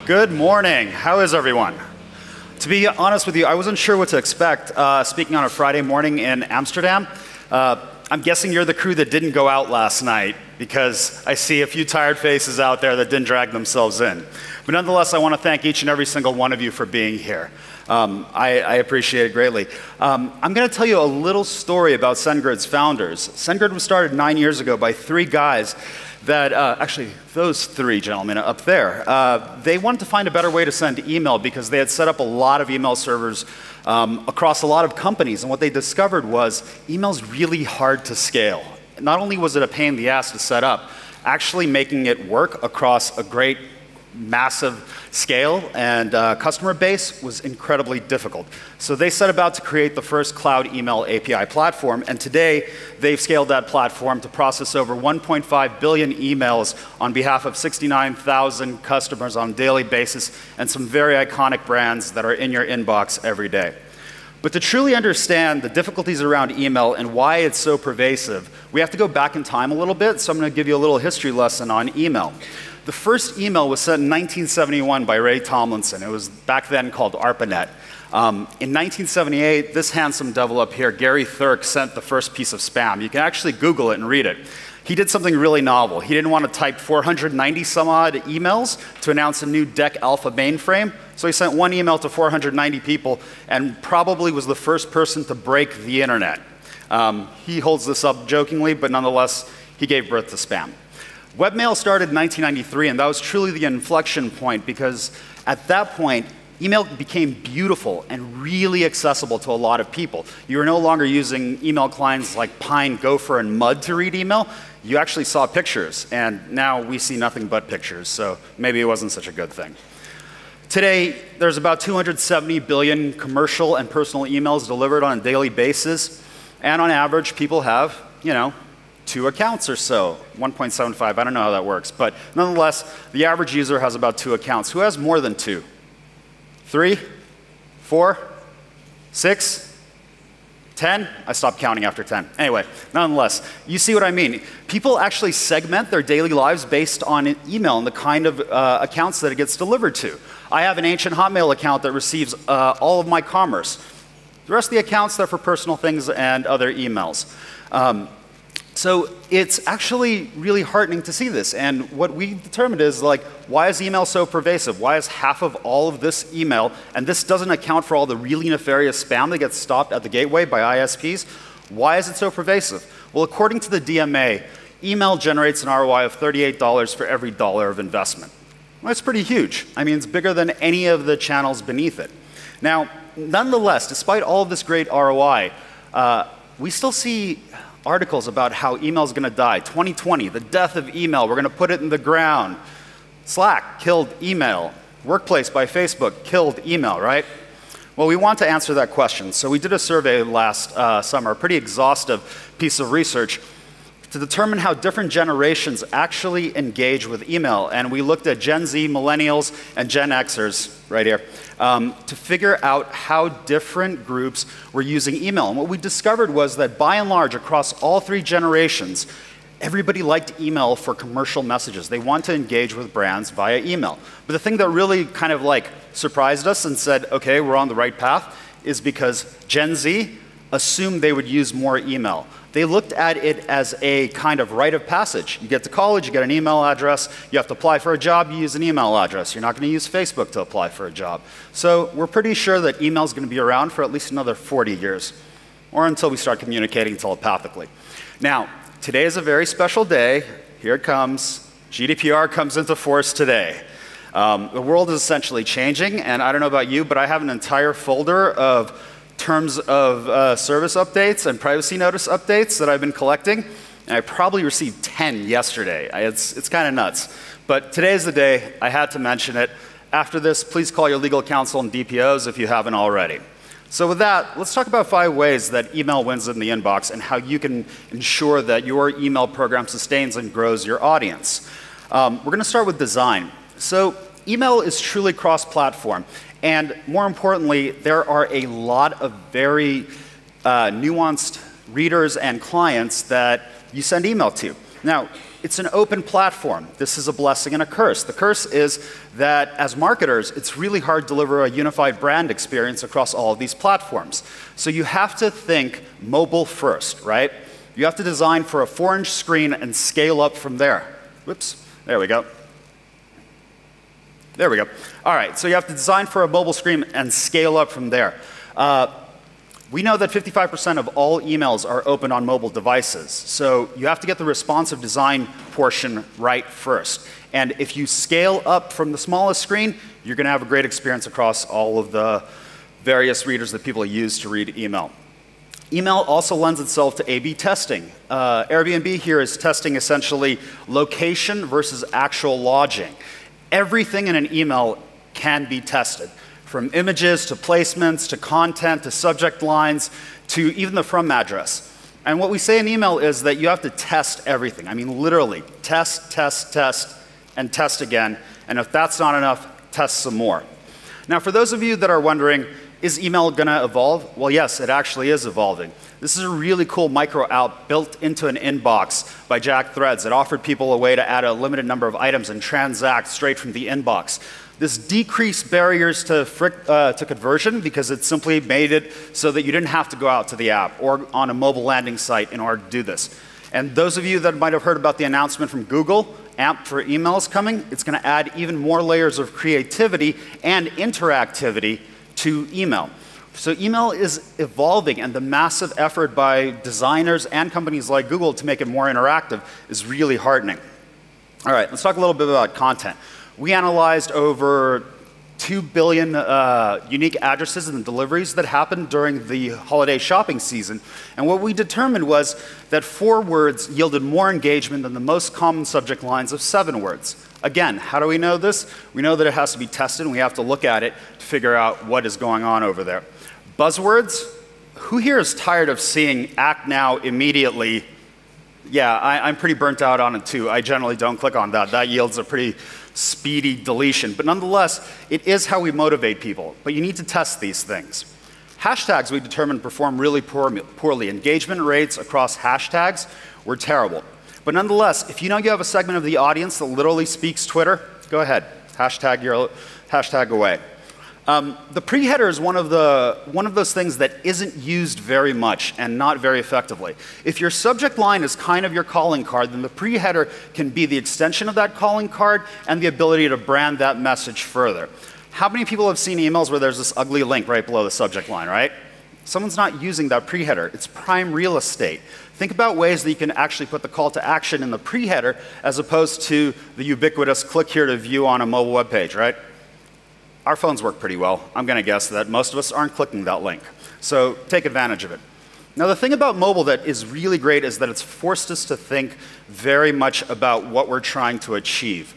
Good morning. How is everyone? To be honest with you, I wasn't sure what to expect speaking on a Friday morning in Amsterdam. I'm guessing you're the crew that didn't go out last night because I see a few tired faces out there that didn't drag themselves in. But nonetheless, I want to thank each and every single one of you for being here. I appreciate it greatly. I'm going to tell you a little story about Sendgrid's founders. Sendgrid was started 9 years ago by three guys that, actually, those three gentlemen up there, they wanted to find a better way to send email because they had set up a lot of email servers across a lot of companies. And what they discovered was email's really hard to scale. Not only was it a pain in the ass to set up, actually making it work across a great massive scale and customer base was incredibly difficult. So they set about to create the first cloud email API platform, and today they've scaled that platform to process over 1.5 billion emails on behalf of 69,000 customers on a daily basis and some very iconic brands that are in your inbox every day. But to truly understand the difficulties around email and why it's so pervasive, we have to go back in time a little bit, so I'm going to give you a little history lesson on email. The first email was sent in 1971 by Ray Tomlinson. It was back then called ARPANET. In 1978, this handsome devil up here, Gary Thurk, sent the first piece of spam. You can actually Google it and read it. He did something really novel. He didn't want to type 490 some odd emails to announce a new DEC Alpha mainframe, so he sent one email to 490 people and probably was the first person to break the internet. He holds this up jokingly, but nonetheless, he gave birth to spam. Webmail started in 1993, and that was truly the inflection point because at that point, email became beautiful and really accessible to a lot of people. You were no longer using email clients like Pine, Gopher, and Mud to read email. You actually saw pictures, and now we see nothing but pictures, so maybe it wasn't such a good thing. Today, there's about 270 billion commercial and personal emails delivered on a daily basis, and on average, people have, 2 accounts or so, 1.75, I don't know how that works, but nonetheless, the average user has about 2 accounts. Who has more than 2? 3? 4? 6? 10? I stopped counting after 10. Anyway, nonetheless, you see what I mean. People actually segment their daily lives based on email and the kind of accounts that it gets delivered to. I have an ancient Hotmail account that receives all of my commerce. The rest of the accounts, they're for personal things and other emails. So it's actually really heartening to see this. And what we determined is, why is email so pervasive? Why is half of all of this email, and this doesn't account for all the really nefarious spam that gets stopped at the gateway by ISPs, why is it so pervasive? Well, according to the DMA, email generates an ROI of $38 for every dollar of investment. Well, that's pretty huge. I mean, it's bigger than any of the channels beneath it. Now, nonetheless, despite all of this great ROI, we still see articles about how email is going to die. 2020, the death of email. We're going to put it in the ground. Slack killed email. Workplace by Facebook killed email, right? Well, we want to answer that question. So we did a survey last summer, a pretty exhaustive piece of research to determine how different generations actually engage with email. And we looked at Gen Z, Millennials, and Gen Xers, right here, to figure out how different groups were using email. And what we discovered was that by and large, across all 3 generations, everybody liked email for commercial messages. They want to engage with brands via email. But the thing that really kind of surprised us and said, okay, we're on the right path, is because Gen Z assumed they would use more email. They looked at it as a kind of rite of passage. You get to college, you get an email address. You have to apply for a job, you use an email address. You're not going to use Facebook to apply for a job. So we're pretty sure that email is going to be around for at least another 40 years, or until we start communicating telepathically. Now, today is a very special day. Here it comes. GDPR comes into force today. The world is essentially changing, and I don't know about you, but I have an entire folder of terms of service updates and privacy notice updates that I've been collecting, and I probably received 10 yesterday. It's kind of nuts. But today is the day. I had to mention it. After this, please call your legal counsel and DPOs if you haven't already. So with that, let's talk about 5 ways that email wins in the inbox and how you can ensure that your email program sustains and grows your audience. We're going to start with design. So email is truly cross-platform. And more importantly, there are a lot of very nuanced readers and clients that you send email to. Now, it's an open platform. This is a blessing and a curse. The curse is that as marketers, it's really hard to deliver a unified brand experience across all of these platforms. So you have to think mobile first, right? You have to design for a 4-inch screen and scale up from there. Whoops, there we go. There we go. All right, so you have to design for a mobile screen and scale up from there. We know that 55% of all emails are opened on mobile devices. So you have to get the responsive design portion right first. And if you scale up from the smallest screen, you're going to have a great experience across all of the various readers that people use to read email. Email also lends itself to A/B testing. Airbnb here is testing essentially location versus actual lodging. Everything in an email can be tested, from images to placements to content to subject lines to even the from address. And what we say in email is that you have to test everything. I mean, literally, test, test, test, and test again. And if that's not enough, test some more. Now, for those of you that are wondering, is email going to evolve? Well, yes, it actually is evolving. This is a really cool micro app built into an inbox by Jack Threads that offered people a way to add a limited number of items and transact straight from the inbox. This decreased barriers to conversion because it simply made it so that you didn't have to go out to the app or on a mobile landing site in order to do this. And those of you that might have heard about the announcement from Google, AMP for emails coming, it's going to add even more layers of creativity and interactivity to email. So email is evolving, and the massive effort by designers and companies like Google to make it more interactive is really heartening. All right, let's talk a little bit about content. We analyzed over 2 billion unique addresses and deliveries that happened during the holiday shopping season. And what we determined was that 4 words yielded more engagement than the most common subject lines of 7 words. Again, how do we know this? We know that it has to be tested, and we have to look at it to figure out what is going on over there. Buzzwords, who here is tired of seeing act now immediately? Yeah, I'm pretty burnt out on it too. I generally don't click on that. That yields a pretty speedy deletion. But nonetheless, it is how we motivate people. But you need to test these things. Hashtags, we determined, perform really poorly. Engagement rates across hashtags were terrible. But nonetheless, if you know you have a segment of the audience that literally speaks Twitter, go ahead. Hashtag away. The pre-header is one of those things that isn't used very much and not very effectively. If your subject line is kind of your calling card, then the pre-header can be the extension of that calling card and the ability to brand that message further. How many people have seen emails where there's this ugly link right below the subject line, right? Someone's not using that pre-header. It's prime real estate. Think about ways that you can actually put the call to action in the pre-header as opposed to the ubiquitous click here to view on a mobile web page, right? Our phones work pretty well. I'm going to guess that most of us aren't clicking that link. So take advantage of it. Now, the thing about mobile that is really great is that it's forced us to think very much about what we're trying to achieve.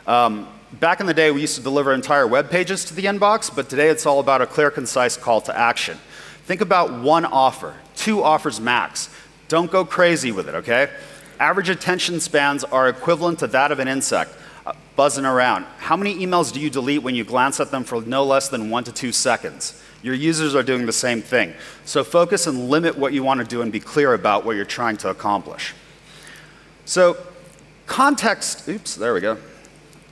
Back in the day, we used to deliver entire web pages to the inbox, but today it's all about a clear, concise call to action. Think about 1 offer, 2 offers max. Don't go crazy with it, okay? Average attention spans are equivalent to that of an insect. Buzzing around. How many emails do you delete when you glance at them for no less than 1 to 2 seconds? Your users are doing the same thing. So focus and limit what you want to do and be clear about what you're trying to accomplish. So context, oops, there we go.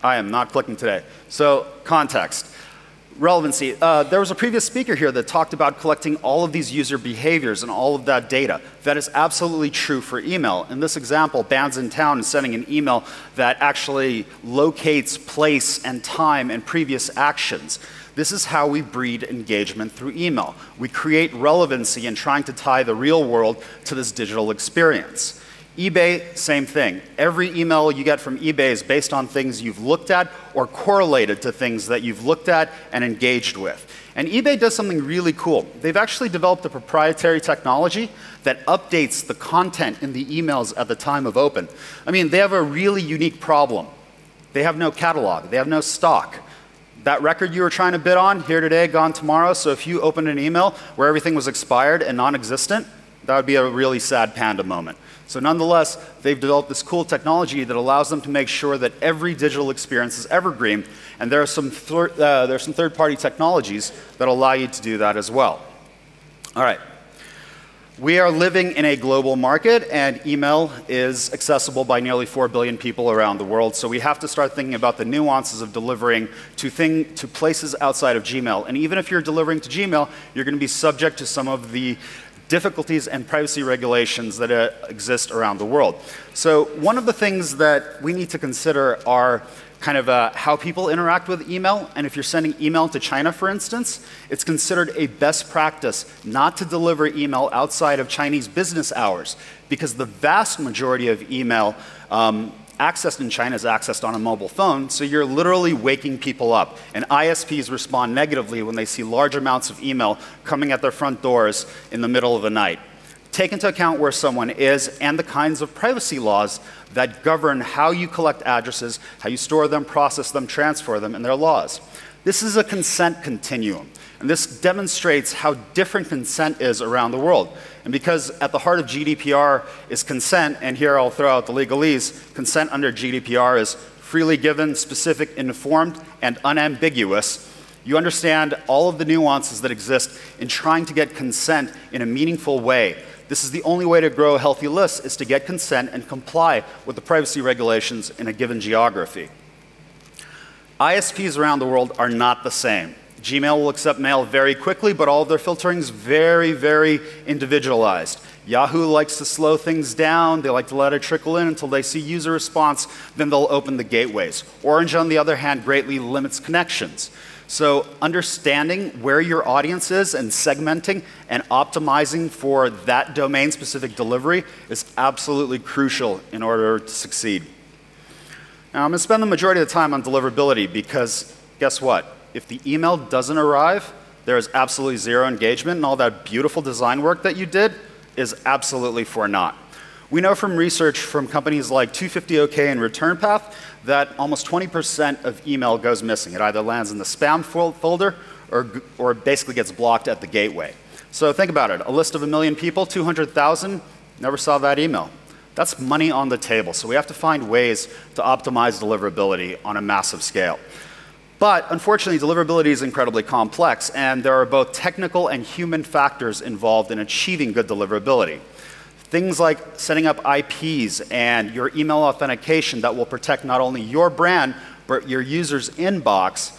I am not clicking today. So context. Relevancy. There was a previous speaker here that talked about collecting all of these user behaviors and all of that data. That is absolutely true for email. In this example, Bands in Town is sending an email that actually locates place and time and previous actions. This is how we breed engagement through email. We create relevancy in trying to tie the real world to this digital experience. eBay, same thing. Every email you get from eBay is based on things you've looked at or correlated to things that you've looked at and engaged with. And eBay does something really cool. They've actually developed a proprietary technology that updates the content in the emails at the time of open. I mean, they have a really unique problem. They have no catalog. They have no stock. That record you were trying to bid on, here today, gone tomorrow, so if you opened an email where everything was expired and non-existent, that would be a really sad panda moment. So nonetheless, they've developed this cool technology that allows them to make sure that every digital experience is evergreen, and there are some third-party technologies that allow you to do that as well. All right. We are living in a global market, and email is accessible by nearly 4 billion people around the world. So we have to start thinking about the nuances of delivering to places outside of Gmail. And even if you're delivering to Gmail, you're going to be subject to some of the difficulties and privacy regulations that exist around the world. So one of the things that we need to consider are kind of how people interact with email. And if you're sending email to China, for instance, it's considered a best practice not to deliver email outside of Chinese business hours, because the vast majority of email accessed in China is accessed on a mobile phone, so you're literally waking people up. And ISPs respond negatively when they see large amounts of email coming at their front doors in the middle of the night. Take into account where someone is and the kinds of privacy laws that govern how you collect addresses, how you store them, process them, transfer them, and their laws. This is a consent continuum, and this demonstrates how different consent is around the world. And because at the heart of GDPR is consent, and here I'll throw out the legalese, consent under GDPR is freely given, specific, informed, and unambiguous. You understand all of the nuances that exist in trying to get consent in a meaningful way. This is the only way to grow a healthy list, is to get consent and comply with the privacy regulations in a given geography. ISPs around the world are not the same. Gmail will accept mail very quickly, but all of their filtering is very, very individualized. Yahoo likes to slow things down. They like to let it trickle in until they see user response, then they'll open the gateways. Orange, on the other hand, greatly limits connections. So understanding where your audience is and segmenting and optimizing for that domain-specific delivery is absolutely crucial in order to succeed. Now, I'm going to spend the majority of the time on deliverability because guess what? If the email doesn't arrive, there is absolutely zero engagement, and all that beautiful design work that you did is absolutely for naught. We know from research from companies like 250OK and ReturnPath that almost 20% of email goes missing. It either lands in the spam folder or basically gets blocked at the gateway. So think about it. A list of 1 million people, 200,000 never saw that email. That's money on the table. So we have to find ways to optimize deliverability on a massive scale. But unfortunately, deliverability is incredibly complex, and there are both technical and human factors involved in achieving good deliverability. Things like setting up IPs and your email authentication that will protect not only your brand, but your user's inbox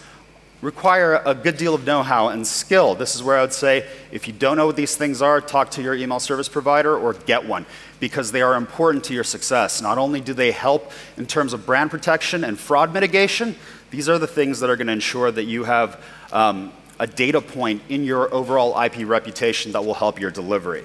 require a good deal of know-how and skill. This is where I would say, if you don't know what these things are, talk to your email service provider or get one, because they are important to your success. Not only do they help in terms of brand protection and fraud mitigation, these are the things that are going to ensure that you have a data point in your overall IP reputation that will help your delivery.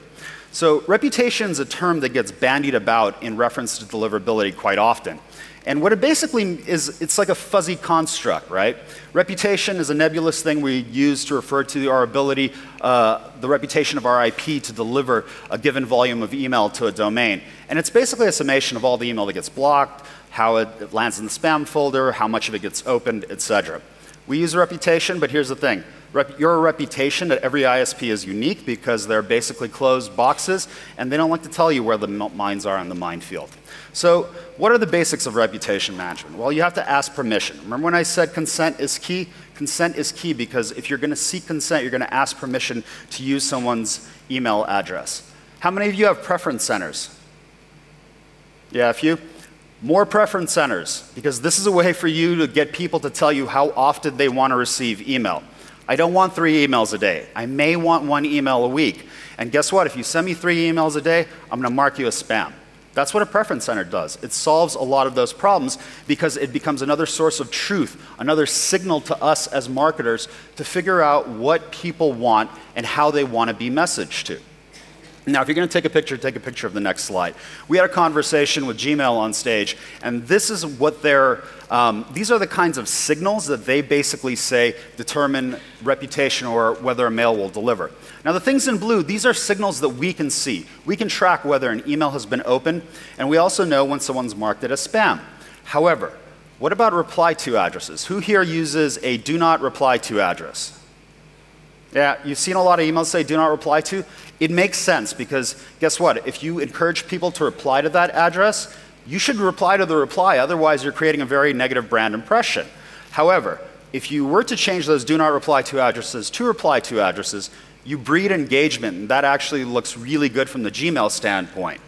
So reputation is a term that gets bandied about in reference to deliverability quite often. And what it basically is, it's like a fuzzy construct, right? Reputation is a nebulous thing we use to refer to our ability, the reputation of our IP to deliver a given volume of email to a domain. And it's basically a summation of all the email that gets blocked, how it lands in the spam folder, how much of it gets opened, etc. We use reputation, but here's the thing. Your reputation at every ISP is unique because they're basically closed boxes, and they don't like to tell you where the mines are in the minefield. So what are the basics of reputation management? Well, you have to ask permission. Remember when I said consent is key? Consent is key because if you're going to seek consent, you're going to ask permission to use someone's email address. How many of you have preference centers? Yeah, a few? More preference centers, because this is a way for you to get people to tell you how often they want to receive email. I don't want 3 emails a day. I may want 1 email a week. And guess what? If you send me 3 emails a day, I'm going to mark you as spam. That's what a preference center does. It solves a lot of those problems because it becomes another source of truth, another signal to us as marketers to figure out what people want and how they want to be messaged to. Now, if you're going to take a picture of the next slide. We had a conversation with Gmail on stage, and this is what these are the kinds of signals that they basically say determine reputation or whether a mail will deliver. Now, the things in blue, these are signals that we can see. We can track whether an email has been opened, and we also know when someone's marked it as spam. However, what about reply to addresses? Who here uses a do not reply to address? Yeah, you've seen a lot of emails say do not reply to. It makes sense because guess what? If you encourage people to reply to that address, you should reply to the reply. Otherwise, you're creating a very negative brand impression. However, if you were to change those do not reply to addresses to reply to addresses, you breed engagement, and that actually looks really good from the Gmail standpoint.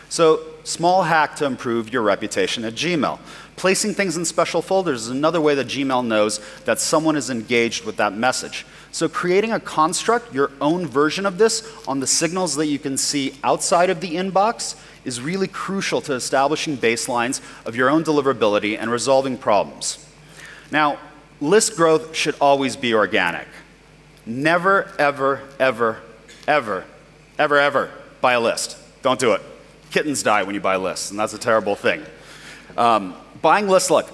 So, small hack to improve your reputation at Gmail. Placing things in special folders is another way that Gmail knows that someone is engaged with that message. So creating a construct, your own version of this, on the signals that you can see outside of the inbox is really crucial to establishing baselines of your own deliverability and resolving problems. Now, list growth should always be organic. Never, ever, ever, ever, ever, ever buy a list. Don't do it. Kittens die when you buy lists, and that's a terrible thing. Buying lists, look,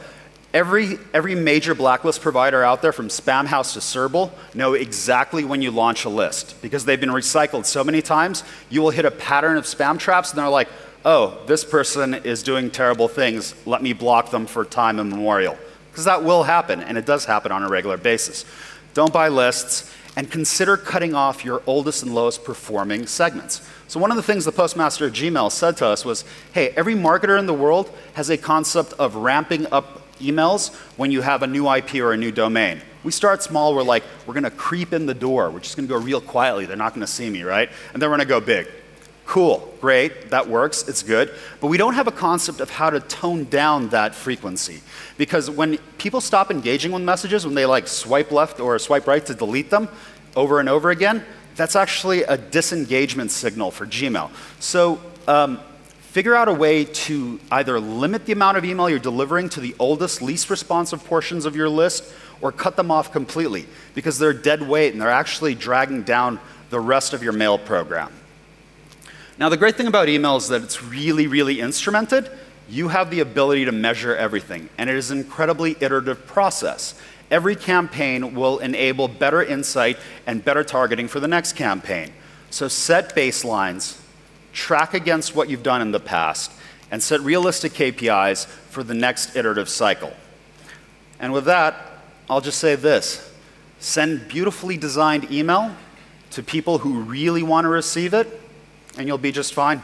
every major blacklist provider out there, from Spamhaus to Serble, know exactly when you launch a list. Because they've been recycled so many times, you will hit a pattern of spam traps, and they're like, oh, this person is doing terrible things. Let me block them for time immemorial. Because that will happen, and it does happen on a regular basis. Don't buy lists, and consider cutting off your oldest and lowest performing segments. So one of the things the postmaster at Gmail said to us was, hey, every marketer in the world has a concept of ramping up emails when you have a new IP or a new domain. We start small, we're like, we're gonna creep in the door, we're just gonna go real quietly, they're not gonna see me, right? And then we're gonna go big. Cool, great, that works, it's good. But we don't have a concept of how to tone down that frequency. Because when people stop engaging with messages, when they like swipe left or swipe right to delete them over and over again, that's actually a disengagement signal for Gmail. So figure out a way to either limit the amount of email you're delivering to the oldest, least responsive portions of your list, or cut them off completely, because they're dead weight and they're actually dragging down the rest of your mail program. Now, the great thing about email is that it's really, really instrumented. You have the ability to measure everything, and it is an incredibly iterative process. Every campaign will enable better insight and better targeting for the next campaign. So set baselines, track against what you've done in the past, and set realistic KPIs for the next iterative cycle. And with that, I'll just say this. Send beautifully designed email to people who really want to receive it, and you'll be just fine.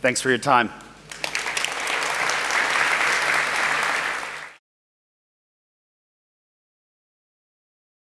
Thanks for your time.